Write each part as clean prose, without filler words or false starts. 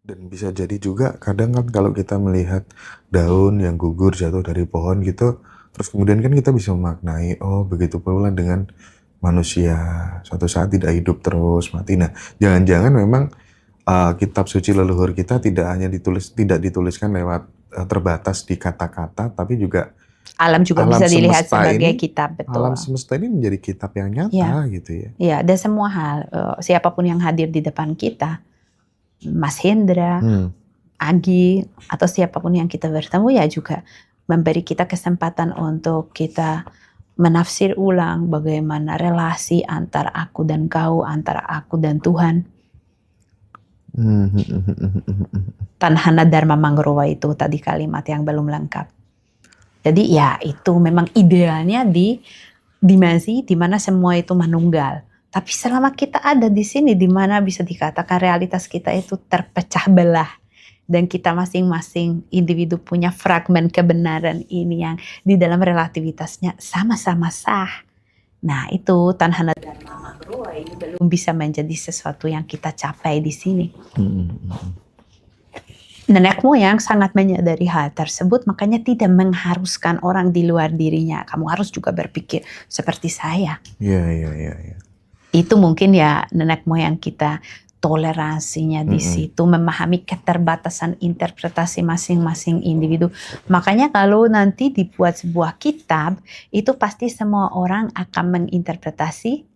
Dan bisa jadi juga kadang kan kalau kita melihat daun yang gugur jatuh dari pohon gitu, terus kemudian kan kita bisa memaknai, oh begitu pula dengan manusia, suatu saat tidak hidup terus, mati. Nah, jangan-jangan memang, kitab suci leluhur kita tidak dituliskan lewat, terbatas di kata-kata, tapi juga Alam juga alam bisa dilihat semesta sebagai ini kitab, alam betul. semesta ini menjadi kitab yang Iya, nyata gitu ya. iya, dan semua hal, siapapun yang hadir di depan kita, Mas Hendra, Hmm, Agi, atau siapapun yang kita bertemu ya juga memberi kita kesempatan untuk kita menafsir ulang bagaimana relasi antara aku dan kau, antara aku dan Tuhan. hmm, hmm, hmm, hmm, hmm, hmm, hmm. Tanhana Dharma Mangrowa itu tadi kalimat yang belum lengkap. Jadi ya itu memang idealnya di dimensi di mana semua itu menunggal. Tapi selama kita ada di sini di mana bisa dikatakan realitas kita itu terpecah belah dan kita masing-masing individu punya fragmen kebenaran ini yang di dalam relativitasnya sama-sama sah. Nah, itu Tanhana Dharma Mangrowa ini belum bisa menjadi sesuatu yang kita capai di sini. Nenek moyang sangat menyadari hal tersebut, makanya tidak mengharuskan orang di luar dirinya. Kamu harus juga berpikir seperti saya. Iya, iya, iya, iya. Itu mungkin ya nenek moyang kita toleransinya di situ, memahami keterbatasan interpretasi masing-masing individu. Makanya kalau nanti dibuat sebuah kitab, itu pasti semua orang akan menginterpretasi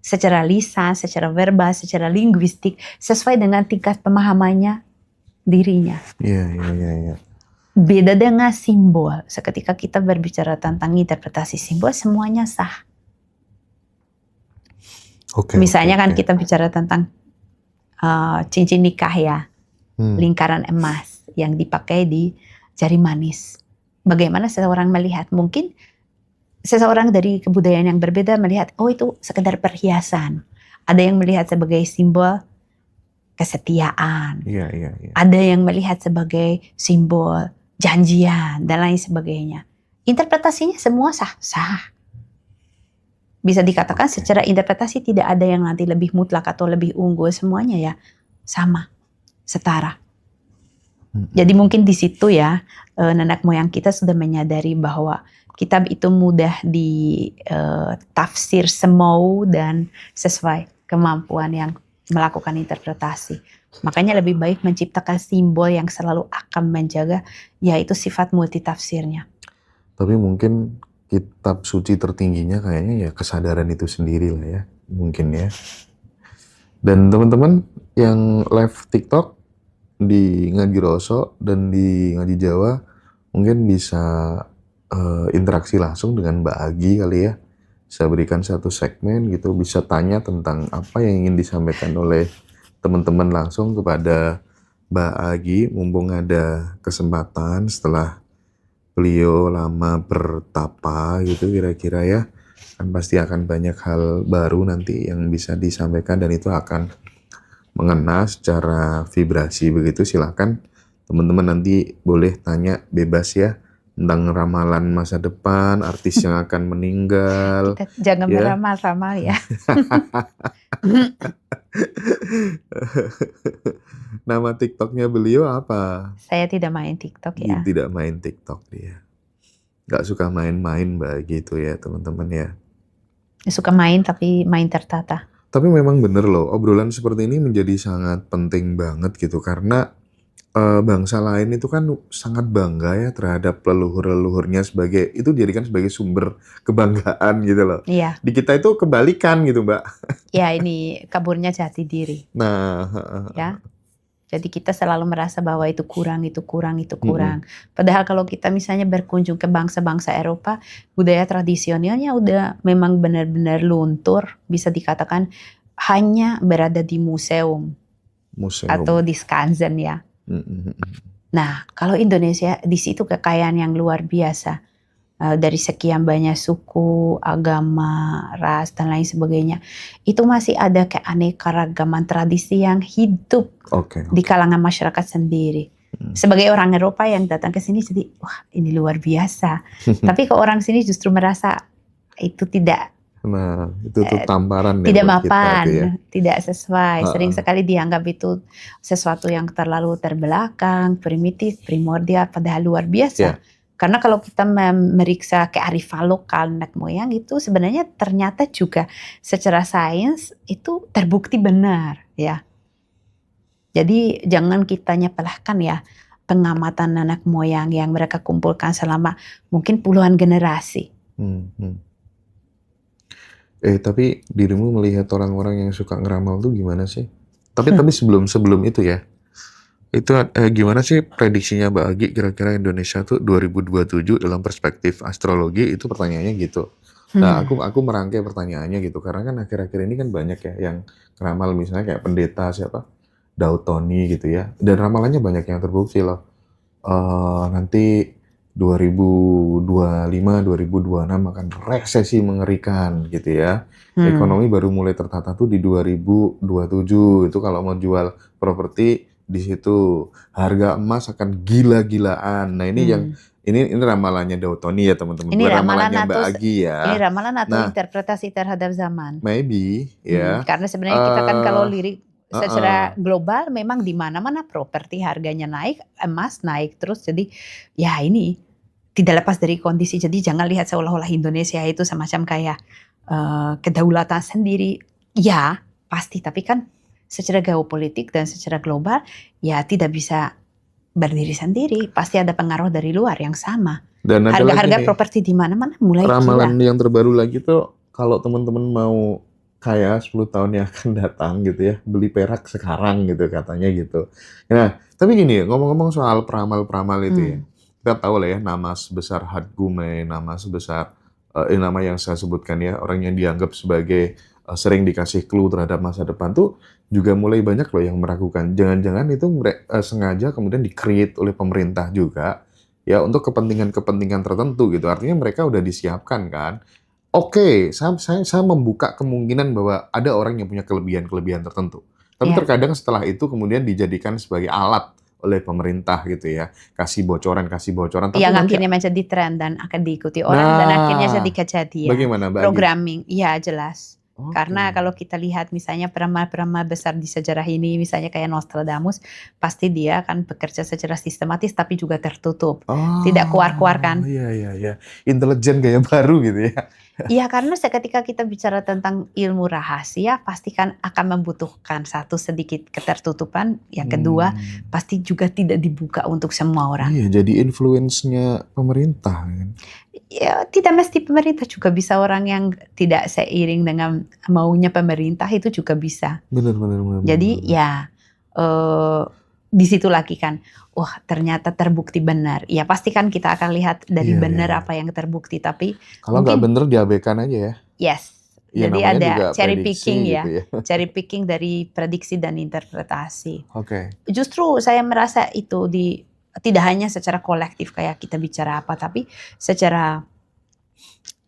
secara lisan, secara verbal, secara linguistik, sesuai dengan tingkat pemahamannya dirinya. Iya, iya, iya, iya. Beda dengan simbol. Seketika kita berbicara tentang interpretasi simbol, semuanya sah. Oke, Misalnya oke, kan oke. kita bicara tentang cincin nikah ya, lingkaran emas yang dipakai di jari manis. Bagaimana seseorang melihat? Mungkin seseorang dari kebudayaan yang berbeda melihat, oh itu sekedar perhiasan. Ada yang melihat sebagai simbol kesetiaan. Iya, iya, iya. Ada yang melihat sebagai simbol janjian dan lain sebagainya. Interpretasinya semua sah-sah. Bisa dikatakan Oke. secara interpretasi tidak ada yang nanti lebih mutlak atau lebih unggul, semuanya ya sama, setara. Jadi mungkin di situ ya nenek moyang kita sudah menyadari bahwa kitab itu mudah ditafsir semau dan sesuai kemampuan yang melakukan interpretasi. Makanya lebih baik menciptakan simbol yang selalu akan menjaga yaitu sifat multitafsirnya. Tapi mungkin kitab suci tertingginya kayaknya ya kesadaran itu sendiri lah ya, mungkin ya. Dan teman-teman yang live TikTok di Ngaji Roso dan di Ngaji Jawa mungkin bisa interaksi langsung dengan Mbak Agi kali ya. Bisa berikan satu segmen gitu, bisa tanya tentang apa yang ingin disampaikan oleh teman-teman langsung kepada Mbak Agi, mumpung ada kesempatan setelah beliau lama bertapa gitu kira-kira ya. Kan pasti akan banyak hal baru nanti yang bisa disampaikan dan itu akan mengena secara vibrasi begitu. Silakan teman-teman nanti boleh tanya bebas ya tentang ramalan masa depan, artis yang akan meninggal. Kita jangan Ya. meramal-ramal ya. Nama TikToknya beliau apa? Saya tidak main TikTok ya. Tidak main TikTok dia. Gak suka main-main Mbak gitu ya teman-teman ya. Suka main tapi main tertata. Tapi memang bener loh, obrolan seperti ini menjadi sangat penting banget gitu karena bangsa lain itu kan sangat bangga ya terhadap leluhur-leluhurnya sebagai itu dijadikan sebagai sumber kebanggaan gitu loh. Iya. Di kita itu kebalikan gitu Mbak. Ya ini kaburnya jati diri. Nah, Ya. Jadi kita selalu merasa bahwa itu kurang, itu kurang, itu kurang. Padahal kalau kita misalnya berkunjung ke bangsa-bangsa Eropa, budaya tradisionalnya udah memang benar-benar luntur, bisa dikatakan hanya berada di museum atau di skansen ya. Nah, kalau Indonesia di situ kekayaan yang luar biasa. Dari sekian banyak suku, agama, ras, dan lain sebagainya. Itu masih ada keanekaragaman tradisi yang hidup di kalangan masyarakat sendiri. Sebagai orang Eropa yang datang ke sini jadi, wah ini luar biasa. Tapi ke orang sini justru merasa itu tidak Nah, itu tuh Eh, tamparan ya Tidak buat kita tuh ya. mapan, tidak sesuai. Sering Heeh. sekali dianggap itu sesuatu yang terlalu terbelakang, primitif, primordial, padahal luar biasa. Ya. Karena kalau kita memeriksa kearifan lokal nenek moyang itu sebenarnya ternyata juga secara sains itu terbukti benar ya. Jadi jangan kita nyepelahkan ya pengamatan nenek moyang yang mereka kumpulkan selama mungkin puluhan generasi. Hmm, hmm. Tapi dirimu melihat orang-orang yang suka ngeramal tuh gimana sih? Tapi sebelum itu ya, itu gimana sih prediksinya Mbak Agi kira-kira Indonesia tuh 2027 dalam perspektif astrologi itu pertanyaannya gitu. Nah, Hmm. aku merangkai pertanyaannya gitu karena kan akhir-akhir ini kan banyak ya yang ngeramal misalnya kayak pendeta siapa? Daud Tony gitu ya. Dan ramalannya banyak yang terbukti loh. Nanti 2025, 2026 akan resesi mengerikan gitu ya. Hmm. Ekonomi baru mulai tertata tuh di 2027. Itu kalau mau jual properti di situ. Harga emas akan gila-gilaan. Nah, Hmm. ini ramalannya Daud Tony ya teman-teman. Ini Bukan ramalan ramalannya Mbak atau Agi ya. Nah, interpretasi terhadap zaman. maybe ya. Karena sebenarnya kita kan kalau Eh, lirik secara uh-uh. global memang di mana-mana properti harganya naik, emas naik terus. Jadi ya ini tidak lepas dari kondisi. Jadi jangan lihat seolah-olah Indonesia itu semacam kayak kedaulatan sendiri. Ya pasti, tapi kan secara geopolitik dan secara global ya tidak bisa berdiri sendiri. Pasti ada pengaruh dari luar yang sama. Dan ada lagi Harga-harga nih. properti di mana-mana mulai gila. Ramalan yang terbaru lagi tuh kalau teman-teman mau kaya 10 tahun yang akan datang gitu ya, beli perak sekarang gitu katanya gitu. Nah, tapi gini, ngomong-ngomong soal peramal-peramal itu ya, Hmm. kita tahu lah ya nama sebesar Hatgume, nama sebesar nama yang saya sebutkan ya, orang yang dianggap sebagai sering dikasih clue terhadap masa depan tuh juga mulai banyak loh yang meragukan. Jangan-jangan itu sengaja kemudian di-create oleh pemerintah juga ya untuk kepentingan-kepentingan tertentu gitu. Artinya mereka udah disiapkan kan. Oke, saya membuka kemungkinan bahwa ada orang yang punya kelebihan-kelebihan tertentu. Tapi Ya. terkadang setelah itu kemudian dijadikan sebagai alat oleh pemerintah gitu ya. Kasih bocoran. Tapi Yang nanti, akhirnya menjadi tren dan akan diikuti orang dan akhirnya jadi nah, kejadian. bagaimana Mbak Agi? Programming, iya jelas. Oke. Karena kalau kita lihat misalnya peramal-peramal besar di sejarah ini, misalnya kayak Nostradamus, pasti dia akan bekerja secara sistematis tapi juga tertutup. Tidak keluar-keluar Oh, kan? iya. Intelijen gaya baru gitu ya. Iya, karena seketika kita bicara tentang ilmu rahasia, pasti kan akan membutuhkan satu sedikit ketertutupan, yang kedua Hmm. pasti juga tidak dibuka untuk semua orang. Iya, jadi influence-nya pemerintah kan. Ya, tidak mesti pemerintah, juga bisa orang yang tidak seiring dengan maunya pemerintah itu juga bisa. Benar. Jadi ya di situ lagi kan, wah ternyata terbukti benar. Ya pasti kan kita akan lihat dari Iya. benar apa yang terbukti, tapi Kalau nggak mungkin bener diabaikan aja ya. yes. Ya Jadi namanya ada juga cherry prediksi picking gitu ya, ya. cherry picking dari prediksi dan interpretasi. Oke. Justru saya merasa itu tidak hanya secara kolektif kayak kita bicara apa, tapi secara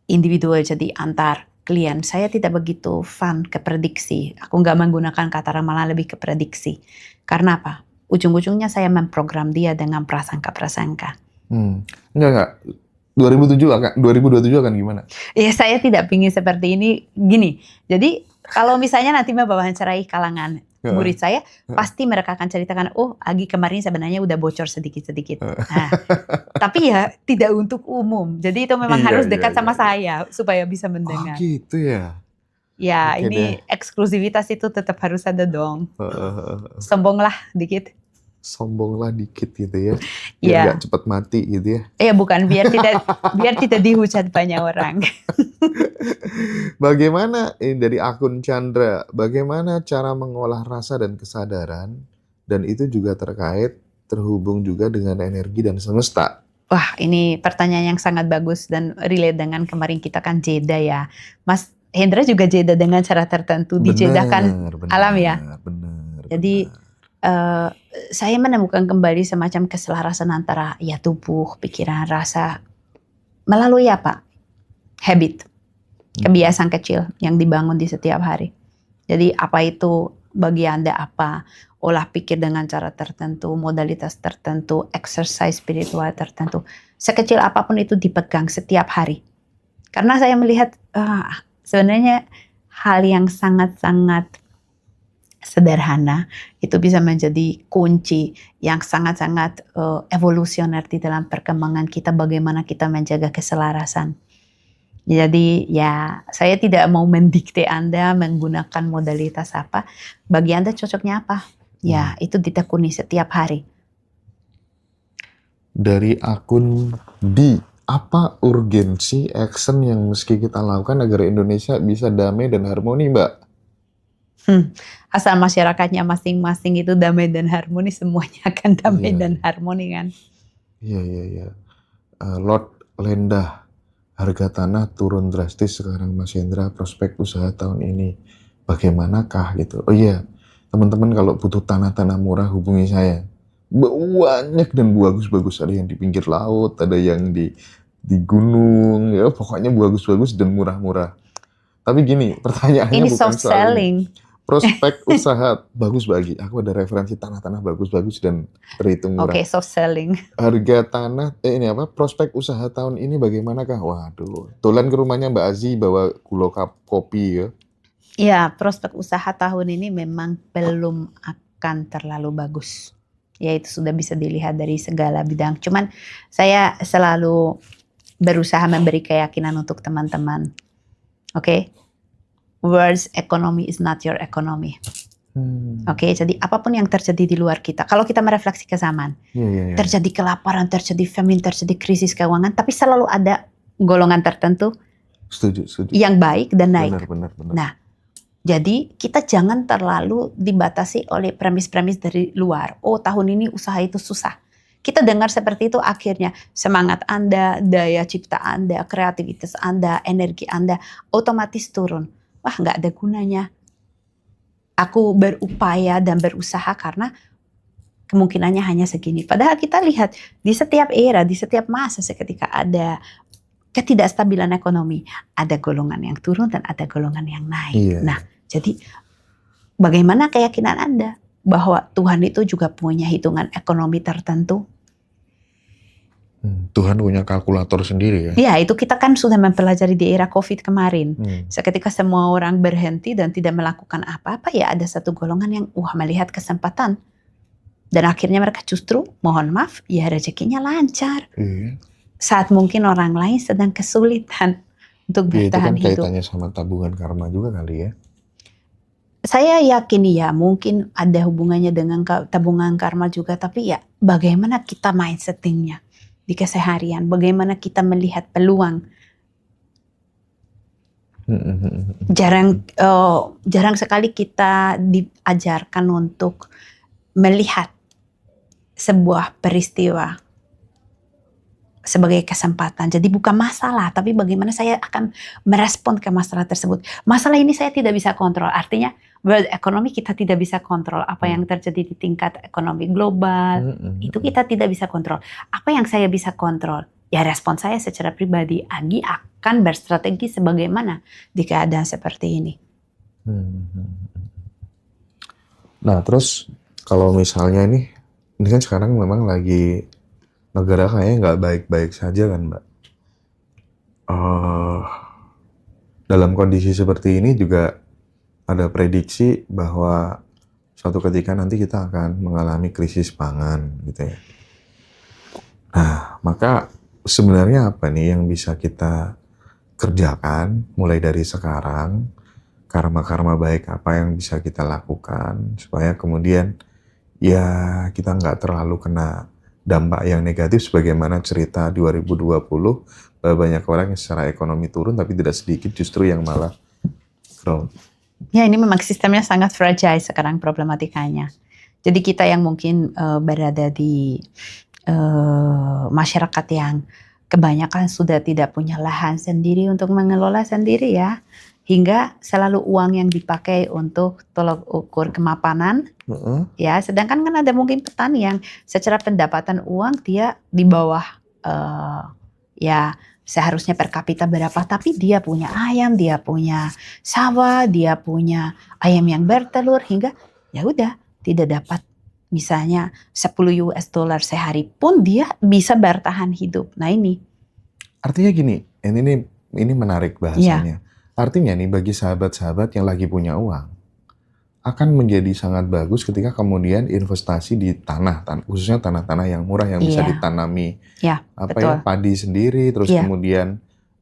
individual, jadi antar klien. Saya tidak begitu fun ke prediksi. Aku nggak menggunakan kata ramalan, lebih ke prediksi. Karena apa? Ujung-ujungnya saya memprogram dia dengan prasangka-prasangka. Enggak. 2027 akan gimana? Ya saya tidak ingin seperti ini. Gini, jadi kalau misalnya nanti mewawancarai kalangan murid saya, pasti mereka akan ceritakan, oh Agi kemarin sebenarnya udah bocor sedikit-sedikit. Nah, tapi ya tidak untuk umum. Jadi itu memang Iya, harus iya, dekat sama iya. saya supaya bisa Oh mendengar. gitu ya. Ya, Oke deh. ini eksklusivitas itu tetap harus ada dong. Sombonglah dikit. Sombonglah dikit gitu ya. Biar Ya, nggak cepet mati gitu ya. bukan biar tidak dihujat banyak orang. Bagaimana ini dari akun Chandra, bagaimana cara mengolah rasa dan kesadaran dan itu juga terhubung juga dengan energi dan semesta. Wah, ini pertanyaan yang sangat bagus dan relate dengan kemarin kita kan jeda ya. Mas Hendra juga jeda dengan cara tertentu, dijedakan alam ya. Benar. Jadi saya menemukan kembali semacam keselarasan antara ya tubuh, pikiran, rasa melalui apa? Habit, kebiasaan kecil yang dibangun di setiap hari. Jadi apa itu bagi Anda apa? Olah pikir dengan cara tertentu, modalitas tertentu, exercise spiritual tertentu. Sekecil apapun itu dipegang setiap hari. Karena saya melihat Sebenarnya hal yang sangat-sangat sederhana itu bisa menjadi kunci yang sangat-sangat evolusioner di dalam perkembangan kita, bagaimana kita menjaga keselarasan. Jadi ya saya tidak mau mendikte Anda menggunakan modalitas apa, bagi Anda cocoknya apa. Ya itu ditekuni setiap hari. Dari akun D, apa urgensi action yang mesti kita lakukan agar Indonesia bisa damai dan harmoni, Mbak? Asal masyarakatnya masing-masing itu damai dan harmoni, semuanya akan damai Iya. dan harmoni kan. Iya. Lord Lendah, harga tanah turun drastis sekarang Mas Hendra, prospek usaha tahun ini bagaimanakah gitu. Oh iya, teman-teman kalau butuh tanah-tanah murah hubungi saya. Banyak dan bagus-bagus, ada yang di pinggir laut, ada yang di gunung, ya pokoknya bagus-bagus dan murah-murah. Tapi gini, pertanyaannya Ini bukan soft soal ini. selling. Prospek usaha bagus bagi. Aku ada referensi tanah-tanah bagus-bagus dan terhitung murah. Oke, soft selling. Harga tanah, prospek usaha tahun ini bagaimanakah? Waduh, tulen ke rumahnya Mbak Azi bawa gula kopi ya. Ya, prospek usaha tahun ini memang belum akan terlalu bagus. Ya itu sudah bisa dilihat dari segala bidang. Cuman saya selalu berusaha memberi keyakinan untuk teman-teman. Oke? World's economy is not your economy. Oke, jadi apapun yang terjadi di luar kita, kalau kita merefleksi ke zaman, terjadi kelaparan, terjadi famine, terjadi krisis keuangan, tapi selalu ada golongan tertentu Setuju. yang baik dan naik. Benar. Nah, jadi kita jangan terlalu dibatasi oleh premis-premis dari luar. Oh, tahun ini usaha itu susah. Kita dengar seperti itu, akhirnya semangat Anda, daya cipta Anda, kreativitas Anda, energi Anda otomatis turun. Wah, nggak ada gunanya. Aku berupaya dan berusaha karena kemungkinannya hanya segini. Padahal kita lihat di setiap era, di setiap masa seketika ada ketidakstabilan ekonomi, ada golongan yang turun dan ada golongan yang naik. Iya. Nah, jadi bagaimana keyakinan Anda bahwa Tuhan itu juga punya hitungan ekonomi tertentu? Tuhan punya kalkulator sendiri ya? Ya, itu kita kan sudah mempelajari di era COVID kemarin. Seketika semua orang berhenti dan tidak melakukan apa-apa, ya ada satu golongan yang melihat kesempatan. Dan akhirnya mereka justru, mohon maaf, ya rezekinya lancar. Saat mungkin orang lain sedang kesulitan untuk bertahan hidup. Itu kan hidup. kaitannya sama tabungan karma juga kali ya? Saya yakin ya, mungkin ada hubungannya dengan tabungan karma juga. Tapi ya, bagaimana kita mindsettingnya di keseharian, bagaimana kita melihat peluang. Jarang sekali kita diajarkan untuk melihat sebuah peristiwa sebagai kesempatan. Jadi bukan masalah, tapi bagaimana saya akan merespon ke masalah tersebut. Masalah ini saya tidak bisa kontrol. Artinya world economy kita tidak bisa kontrol. Apa yang terjadi di tingkat ekonomi global, itu kita tidak bisa kontrol. Apa yang saya bisa kontrol? Ya respon saya secara pribadi. Agi akan berstrategi sebagaimana di keadaan seperti ini. Nah terus kalau misalnya ini kan sekarang memang lagi negara kayaknya nggak baik-baik saja kan Mbak. Dalam kondisi seperti ini juga ada prediksi bahwa suatu ketika nanti kita akan mengalami krisis pangan gitu ya. Nah maka sebenarnya apa nih yang bisa kita kerjakan mulai dari sekarang, karma-karma baik apa yang bisa kita lakukan supaya kemudian ya kita nggak terlalu kena dampak yang negatif sebagaimana cerita 2020 bahwa banyak orang yang secara ekonomi turun tapi tidak sedikit justru yang malah growth. Ya ini memang sistemnya sangat fragile sekarang problematikanya. Jadi kita yang mungkin berada di masyarakat yang kebanyakan sudah tidak punya lahan sendiri untuk mengelola sendiri ya. Hingga selalu uang yang dipakai untuk tolok ukur kemapanan. Ya, sedangkan kan ada mungkin petani yang secara pendapatan uang dia di bawah ya seharusnya per kapita berapa, tapi dia punya ayam, dia punya sawah, dia punya ayam yang bertelur hingga ya udah tidak dapat misalnya 10 US dollar sehari pun dia bisa bertahan hidup. Nah ini artinya gini, ini menarik bahasanya. Artinya nih bagi sahabat-sahabat yang lagi punya uang, akan menjadi sangat bagus ketika kemudian investasi di khususnya tanah-tanah yang murah yang bisa Iya, ditanami ya, betul. padi sendiri, terus Iya, kemudian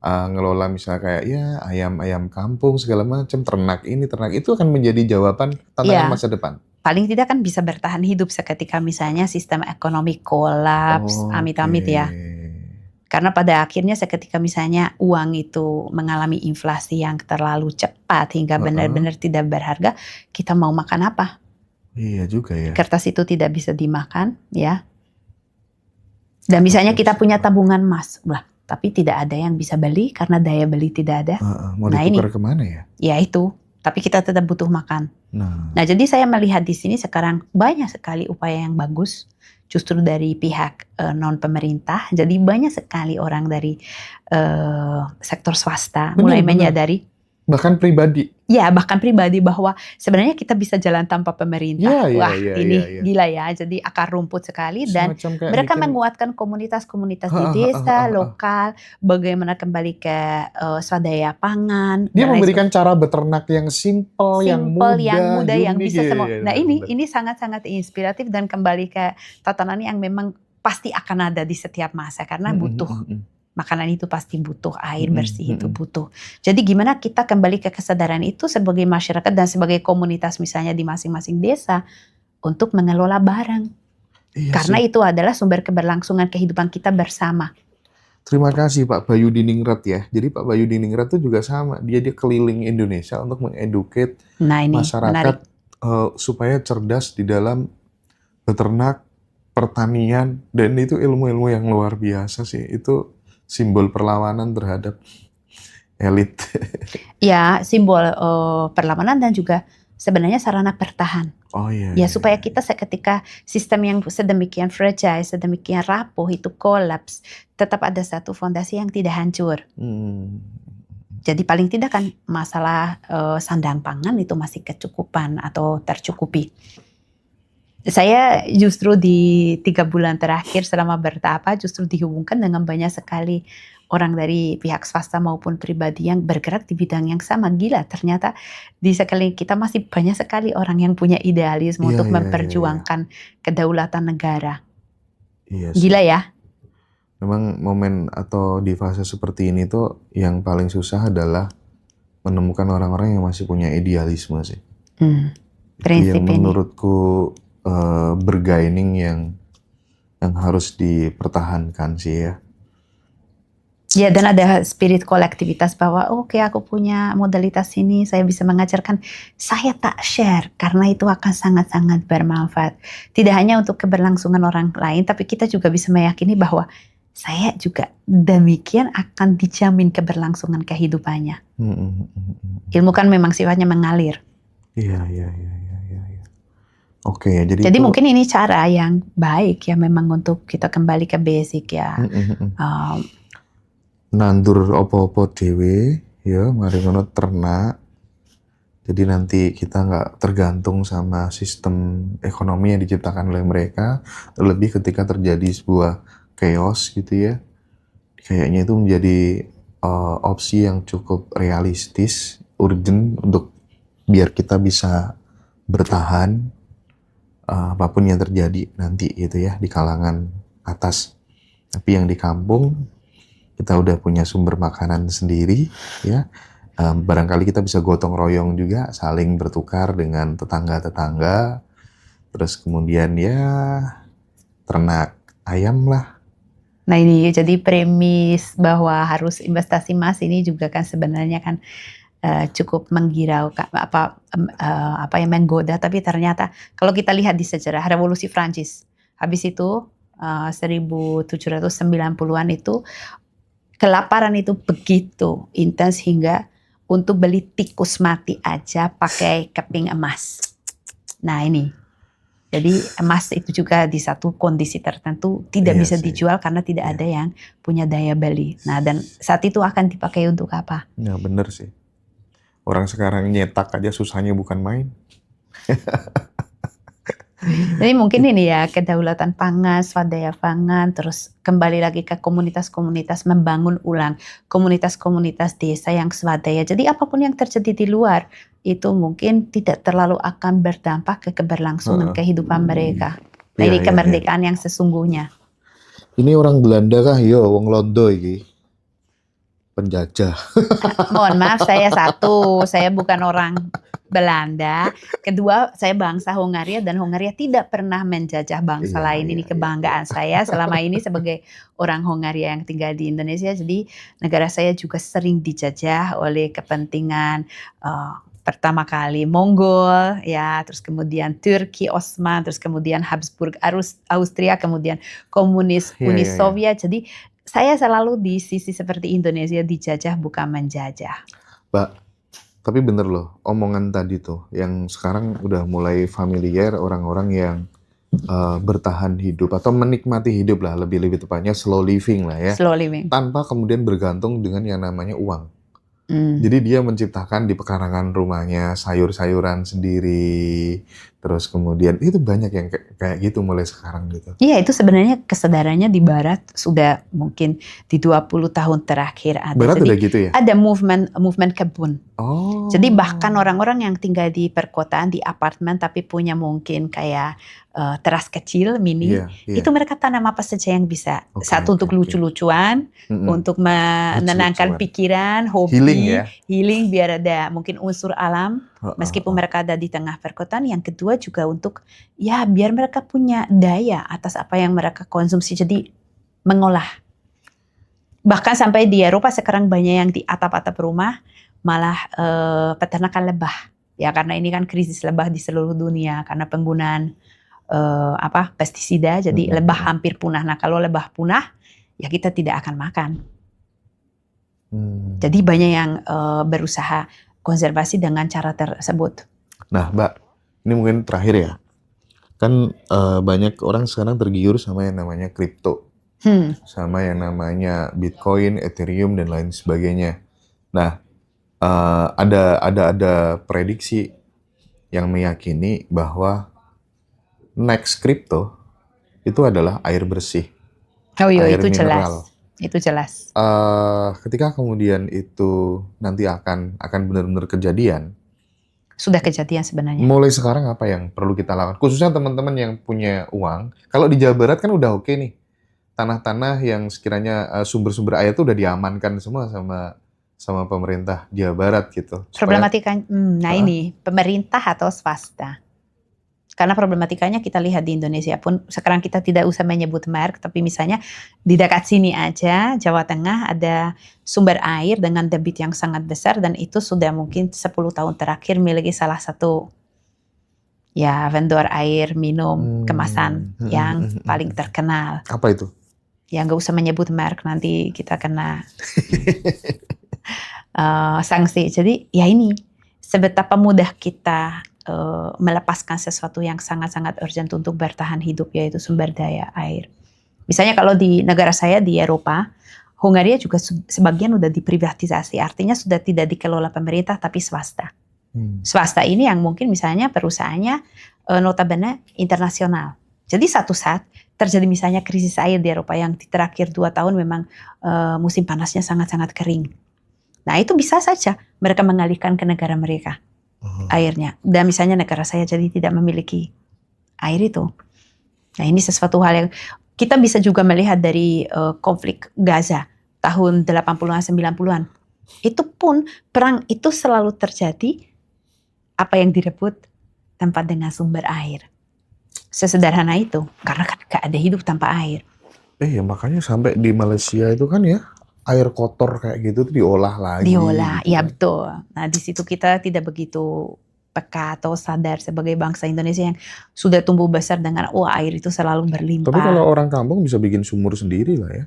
ngelola misalnya kayak ya ayam-ayam kampung segala macam, ternak ini, ternak itu akan menjadi jawaban tantangan iya. masa depan. Paling tidak kan bisa bertahan hidup seketika misalnya sistem ekonomi kolaps, Oke. amit-amit ya. Karena pada akhirnya seketika misalnya uang itu mengalami inflasi yang terlalu cepat hingga Heeh. benar-benar tidak berharga, kita mau makan apa? Iya juga ya. Kertas itu tidak bisa dimakan, ya. Dan misalnya Oke, kita siap, punya Pak. tabungan emas, lah, tapi tidak ada yang bisa beli karena daya beli tidak ada. Heeh, mau Nah ditukar ini, kemana ya? ya itu. Tapi kita tetap butuh makan. Nah, Nah, jadi saya melihat di sini sekarang banyak sekali upaya yang bagus justru dari pihak non pemerintah. Jadi banyak sekali orang dari sektor swasta mulai benar-benar. menyadari, Bahkan pribadi. ya bahkan pribadi bahwa sebenarnya kita bisa jalan tanpa pemerintah. Iya, iya, Wah, iya, iya, ini iya. gila ya. Jadi akar rumput sekali dan Semacam kayak mereka bikin menguatkan komunitas-komunitas di heeh, heeh, desa, heeh, heeh. lokal, bagaimana kembali ke swadaya pangan Dia dan lain memberikan sebagainya. cara beternak yang simpel, yang Simple, yang mudah, mudah, yang unik, bisa iya, semua. iya, Nah benar, benar. ini sangat-sangat inspiratif dan kembali ke tatanan yang memang pasti akan ada di setiap masa karena Mhm, butuh. mhm, mhm. Makanan itu pasti butuh, air Mhm, bersih itu mhm. butuh. Jadi gimana kita kembali ke kesadaran itu sebagai masyarakat dan sebagai komunitas misalnya di masing-masing desa untuk mengelola barang. Iya Karena sih. itu adalah sumber keberlangsungan kehidupan kita bersama. Terima kasih Pak Bayu Diningrat ya. Jadi Pak Bayu Diningrat itu juga sama. Dia keliling Indonesia untuk mengeduket Nah ini masyarakat menarik. supaya cerdas di dalam beternak, pertanian, dan itu ilmu-ilmu yang luar biasa sih. Itu simbol perlawanan terhadap elit. Ya simbol perlawanan dan juga sebenarnya sarana bertahan. Oh iya, Ya iya, supaya iya. kita seketika sistem yang sedemikian fragile, sedemikian rapuh itu kolaps, tetap ada satu fondasi yang tidak hancur. Hmm. Jadi paling tidak kan masalah sandang pangan itu masih kecukupan atau tercukupi. Saya justru di 3 bulan terakhir selama bertapa justru dihubungkan dengan banyak sekali orang dari pihak swasta maupun pribadi yang bergerak di bidang yang sama. Gila ternyata di sekeliling kita masih banyak sekali orang yang punya idealisme Iya, untuk iya, iya, iya. memperjuangkan kedaulatan negara. Iya Gila sih. ya? Memang momen atau di fase seperti ini tuh yang paling susah adalah menemukan orang-orang yang masih punya idealisme sih. Itu yang Prinsip ini. menurutku bergaining yang harus dipertahankan sih ya. Ya dan ada spirit kolektivitas bahwa oke, aku punya modalitas ini, saya bisa mengajarkan, saya tak share karena itu akan sangat-sangat bermanfaat. Tidak hanya untuk keberlangsungan orang lain, tapi kita juga bisa meyakini bahwa saya juga demikian akan dijamin keberlangsungan kehidupannya. Ilmu kan memang sifatnya mengalir. Iya. Oke, jadi Jadi itu mungkin ini cara yang baik ya memang untuk kita kembali ke basic ya. nandur opo-opo dewe, ya mari ngono ternak. Jadi nanti kita nggak tergantung sama sistem ekonomi yang diciptakan oleh mereka. Terlebih ketika terjadi sebuah chaos gitu ya. Kayaknya itu menjadi opsi yang cukup realistis, urgent untuk biar kita bisa bertahan apapun yang terjadi nanti gitu ya di kalangan atas. Tapi yang di kampung kita udah punya sumber makanan sendiri ya. Barangkali kita bisa gotong royong juga, saling bertukar dengan tetangga-tetangga. Terus kemudian ya ternak ayam lah. Nah ini jadi premis bahwa harus investasi emas ini juga kan sebenarnya kan cukup menggirau apa yang menggoda, tapi ternyata kalau kita lihat di sejarah revolusi Prancis habis itu 1790-an itu kelaparan itu begitu intens hingga untuk beli tikus mati aja pakai keping emas. Nah ini jadi emas itu juga di satu kondisi tertentu tidak Iya bisa sih. dijual karena tidak ada yang punya daya beli. Nah dan saat itu akan dipakai untuk apa? Ya bener sih. Orang sekarang nyetak aja susahnya bukan main. Jadi mungkin ini ya kedaulatan pangan, swadaya pangan, terus kembali lagi ke komunitas-komunitas, membangun ulang komunitas-komunitas desa yang swadaya. Jadi apapun yang terjadi di luar itu mungkin tidak terlalu akan berdampak ke keberlangsungan Heeh. kehidupan mereka. Iya, Jadi iya, iya. kemerdekaan yang sesungguhnya. Ini orang Belanda kah? Yo, wong Londo iki. Penjajah. Mohon maaf, saya bukan orang Belanda. Kedua, saya bangsa Hongaria dan Hongaria tidak pernah menjajah bangsa Iya, lain. Ini iya, kebanggaan saya selama ini sebagai orang Hongaria yang tinggal di Indonesia. Jadi negara saya juga sering dijajah oleh kepentingan pertama kali Mongol, ya, terus kemudian Turki, Osman, terus kemudian Habsburg, Austria, kemudian komunis, Iya, Uni iya, iya. Soviet. Jadi saya selalu di sisi seperti Indonesia, dijajah bukan menjajah. Mbak, tapi bener loh, omongan tadi tuh, yang sekarang udah mulai familiar orang-orang yang bertahan hidup atau menikmati hidup lah, lebih tepatnya slow living lah ya, Slow living. tanpa kemudian bergantung dengan yang namanya uang. Jadi dia menciptakan di pekarangan rumahnya sayur-sayuran sendiri, terus kemudian itu banyak yang kayak gitu mulai sekarang gitu. Iya, itu sebenarnya kesadarannya di Barat sudah mungkin di 20 tahun terakhir ada. Barat Jadi udah gitu ya? ada movement kebun. Oh. Jadi bahkan orang-orang yang tinggal di perkotaan, di apartemen tapi punya mungkin kayak teras kecil, mini, Iya, iya. itu mereka tanam apa saja yang bisa. Oke, Satu untuk oke. lucu-lucuan, untuk menenangkan Lucu-lucuan. pikiran, hobi, Healing ya? healing biar ada mungkin unsur alam, meskipun Heeh. mereka ada di tengah perkotaan. Yang kedua juga untuk ya biar mereka punya daya atas apa yang mereka konsumsi, jadi mengolah. Bahkan sampai di Eropa sekarang banyak yang di atap-atap rumah malah peternakan lebah. Ya karena ini kan krisis lebah di seluruh dunia karena penggunaan pestisida, jadi lebah hampir punah. Nah kalau lebah punah, ya kita tidak akan makan. Jadi banyak yang berusaha konservasi dengan cara tersebut. Nah Mbak, ini mungkin terakhir ya. Kan banyak orang sekarang tergiur sama yang namanya kripto. Sama yang namanya Bitcoin, Ethereum, dan lain sebagainya. Nah, ada prediksi yang meyakini bahwa next crypto itu adalah air bersih. Oh iya, air itu mineral. jelas. Itu jelas. Ketika kemudian itu nanti akan benar-benar kejadian. Sudah kejadian sebenarnya. Mulai sekarang apa yang perlu kita lakukan? Khususnya teman-teman yang punya uang. Kalau di Jawa Barat kan udah oke nih. Tanah-tanah yang sekiranya sumber-sumber air itu udah diamankan semua sama pemerintah Jawa Barat gitu. Problematika, ini pemerintah atau swasta? Karena problematikanya kita lihat di Indonesia pun sekarang kita tidak usah menyebut merek, tapi misalnya di dekat sini aja Jawa Tengah ada sumber air dengan debit yang sangat besar dan itu sudah mungkin 10 tahun terakhir miliki salah satu ya vendor air minum kemasan yang paling terkenal. Apa itu? Ya nggak usah menyebut merek, nanti kita kena sanksi. Jadi ya ini sebetapa mudah kita melepaskan sesuatu yang sangat-sangat urgent untuk bertahan hidup, yaitu sumber daya air. Misalnya kalau di negara saya di Eropa, Hongaria juga sebagian udah diprivatisasi, artinya sudah tidak dikelola pemerintah tapi swasta. Swasta ini yang mungkin misalnya perusahaannya notabene internasional. Jadi satu saat terjadi misalnya krisis air di Eropa yang di terakhir 2 tahun memang musim panasnya sangat-sangat kering. Nah itu bisa saja mereka mengalihkan ke negara mereka airnya. Dan misalnya negara saya jadi tidak memiliki air itu. Nah ini sesuatu hal yang kita bisa juga melihat dari konflik Gaza tahun 80-an 90-an. Itu pun perang itu selalu terjadi apa yang direbut tempat dengan sumber air. Sesederhana itu, karena kan gak ada hidup tanpa air. Ya makanya sampai di Malaysia itu kan ya air kotor kayak gitu tuh diolah lagi. Diolah, gitu ya kan. betul. Nah di situ kita tidak begitu peka atau sadar sebagai bangsa Indonesia yang sudah tumbuh besar dengan air itu selalu berlimpah. Tapi kalau orang kampung bisa bikin sumur sendiri lah ya.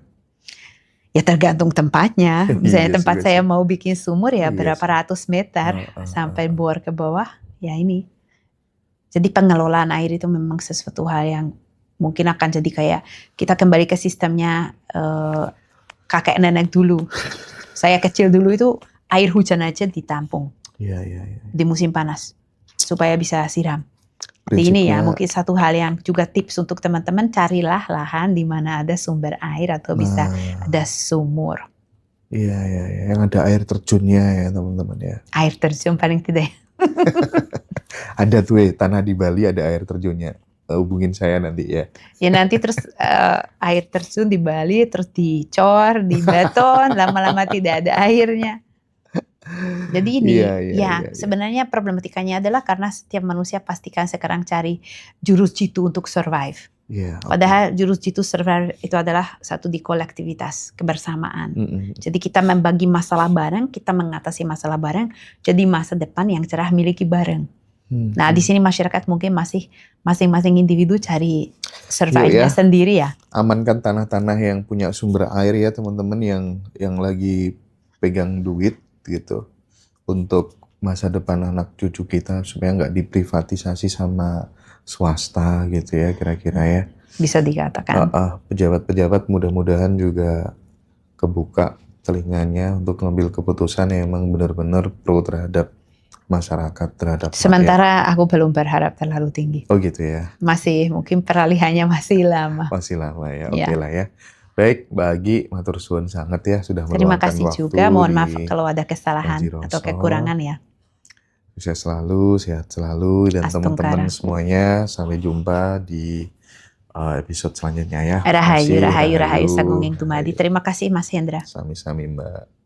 Ya tergantung tempatnya. Misalnya Iya tempat sih, saya sih. mau bikin sumur ya Iya berapa sih. ratus meter sampai bor ke bawah. Ya ini. Jadi pengelolaan air itu memang sesuatu hal yang mungkin akan jadi kayak kita kembali ke sistemnya kakek nenek dulu. Saya kecil dulu itu air hujan aja ditampung Iya. di musim panas supaya bisa siram. Jadi ini ya Prinsipnya mungkin satu hal yang juga tips untuk teman-teman, carilah lahan di mana ada sumber air atau bisa ada nah, sumur. iya, iya, iya, yang ada air terjunnya ya teman-teman ya. Air terjun paling tidak. Ada tuh tanah di Bali ada air terjunnya. Hubungin saya nanti ya. Ya nanti terus air terjun di Bali terus dicor, di beton, lama-lama tidak ada airnya. Jadi ini Iya, iya, ya iya, iya. sebenarnya problematikanya adalah karena setiap manusia pastikan sekarang cari jurus jitu untuk survive. Iya, oke. Padahal jurus jitu survive itu adalah satu di kolektivitas, kebersamaan. Mm-mm. Jadi kita membagi masalah bareng, kita mengatasi masalah bareng, jadi masa depan yang cerah miliki bareng. Nah, di sini masyarakat mungkin masih masing-masing individu cari survive-nya Yuk ya, sendiri ya. amankan tanah-tanah yang punya sumber air ya teman-teman yang lagi pegang duit gitu untuk masa depan anak cucu kita supaya nggak diprivatisasi sama swasta gitu ya kira-kira ya. Bisa dikatakan. Pejabat-pejabat mudah-mudahan juga kebuka telinganya untuk ngambil keputusan yang emang benar-benar pro terhadap masyarakat, terhadap rakyat. Sementara aku belum berharap terlalu tinggi. Oh gitu ya. Masih mungkin peralihannya masih lama. Masih lama ya. Ya. Oke lah ya. Baik, Bagi matur suwun sangat ya sudah Terima meluangkan kasih waktu juga. Mohon maaf di kalau ada kesalahan Haji atau Roso. kekurangan ya. Sukses selalu, sehat selalu dan Astungkara. teman-teman semuanya sampai jumpa di episode selanjutnya ya. Rahayu, Terima kasih, rahayu, rahayu, Sagunging Tumadi. rahayu. Terima kasih Mas Hendra. Sami-sami Mbak.